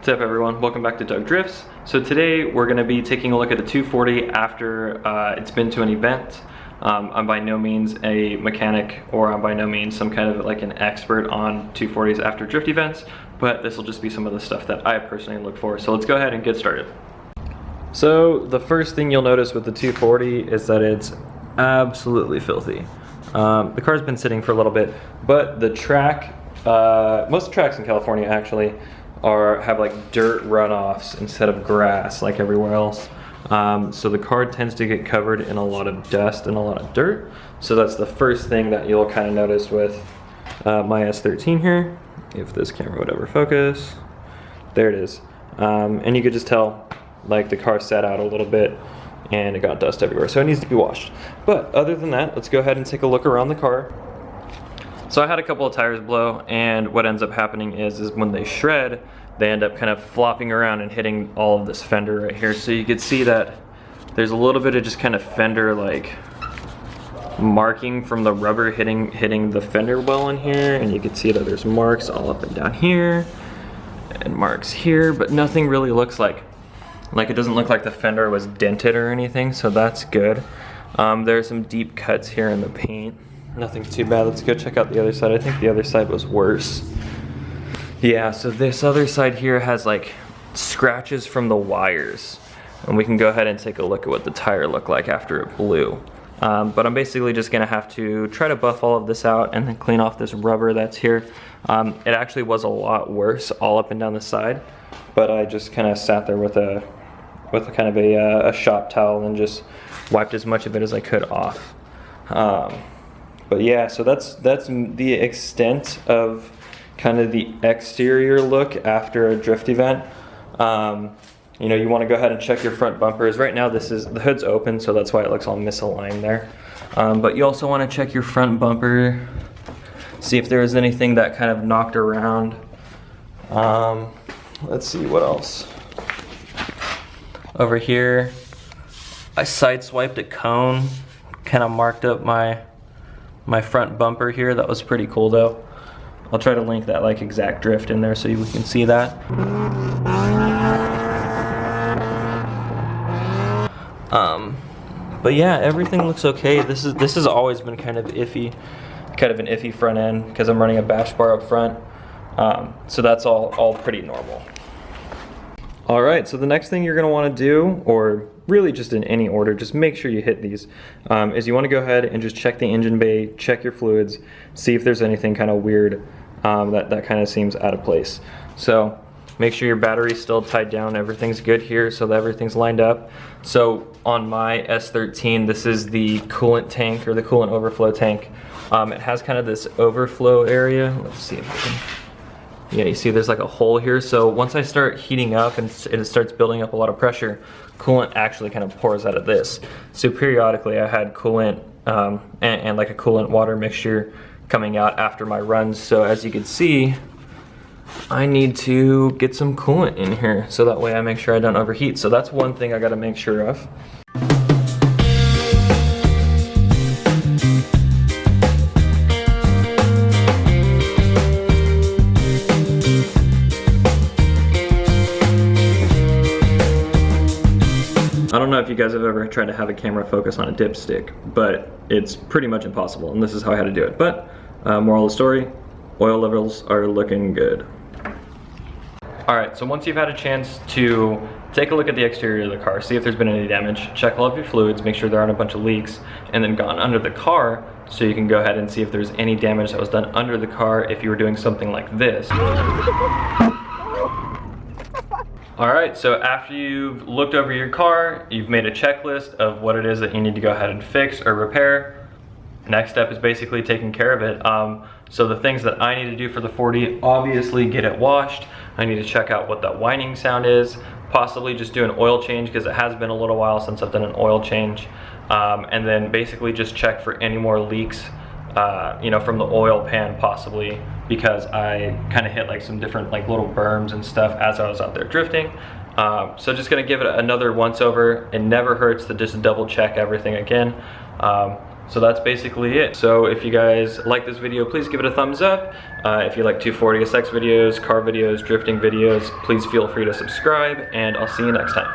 What's up everyone, welcome back to Doug Drifts. So today we're going to be taking a look at the 240 after it's been to an event. I'm by no means a mechanic, or I'm by no means some kind of like an expert on 240s after drift events, but this will just be some of the stuff that I personally look for. So let's go ahead and get started. So the first thing you'll notice with the 240 is that it's absolutely filthy. The car's been sitting for a little bit, but the track, most tracks in California actually have like dirt runoffs instead of grass like everywhere else. So the car tends to get covered in a lot of dust and a lot of dirt. So that's the first thing that you'll kind of notice with my S13 here. If this camera would ever focus, there it is. And you could just tell like the car sat out a little bit and it got dust everywhere, so it needs to be washed. But other than that, let's go ahead and take a look around the car. So I had a couple of tires blow, and what ends up happening is when they shred, they end up kind of flopping around and hitting all of this fender right here. So you can see that there's a little bit of just kind of fender like marking from the rubber hitting the fender well in here, and you can see that there's marks all up and down here and marks here, but nothing really looks like it doesn't look like the fender was dented or anything, so that's good. There are some deep cuts here in the paint. Nothing too bad. Let's go check out the other side. I think the other side was worse. Yeah, so this other side here has like scratches from the wires, and we can go ahead and take a look at what the tire looked like after it blew. But I'm basically just gonna have to try to buff all of this out and then clean off this rubber that's here. It actually was a lot worse all up and down the side, but I just kind of sat there with a kind of a shop towel and just wiped as much of it as I could off. But yeah, so that's the extent of kind of the exterior look after a drift event. You know, you want to go ahead and check your front bumpers. Right now the hood's open, so that's why it looks all misaligned there. But you also want to check your front bumper, see if there was anything that kind of knocked around. Let's see what else. Over here, I sideswiped a cone, kind of marked up my front bumper here. That was pretty cool though. I'll try to link that like exact drift in there so you can see that. But yeah, everything looks okay. This has always been kind of an iffy front end because I'm running a bash bar up front. So that's all pretty normal. All right, so the next thing you're gonna wanna do, or really just in any order, just make sure you hit these, is you wanna go ahead and just check the engine bay, check your fluids, see if there's anything kind of weird that kind of seems out of place. So make sure your battery's still tied down, everything's good here, so that everything's lined up. So on my S13, this is the coolant tank, or the coolant overflow tank. It has kind of this overflow area. Let's see if I can... Yeah, you see there's like a hole here, so once I start heating up and it starts building up a lot of pressure, coolant actually kind of pours out of this. So periodically I had coolant and like a coolant water mixture coming out after my runs. So as you can see, I need to get some coolant in here so that way I make sure I don't overheat. So that's one thing I gotta make sure of. I don't know if you guys have ever tried to have a camera focus on a dipstick, but it's pretty much impossible, and this is how I had to do it. But moral of the story, oil levels are looking good. All right, so once you've had a chance to take a look at the exterior of the car, see if there's been any damage, check all of your fluids, make sure there aren't a bunch of leaks, and then gone under the car so you can go ahead and see if there's any damage that was done under the car if you were doing something like this. Alright, so after you've looked over your car, you've made a checklist of what it is that you need to go ahead and fix or repair. Next step is basically taking care of it. So the things that I need to do for the 40, obviously get it washed. I need to check out what that whining sound is, possibly just do an oil change because it has been a little while since I've done an oil change. And then basically just check for any more leaks, you know, from the oil pan possibly, because I kind of hit like some different like little berms and stuff as I was out there drifting. So just gonna give it another once over. It never hurts to just double check everything again. So that's basically it. So if you guys like this video, please give it a thumbs up. If you like 240 SX videos, car videos, drifting videos, please feel free to subscribe, and I'll see you next time.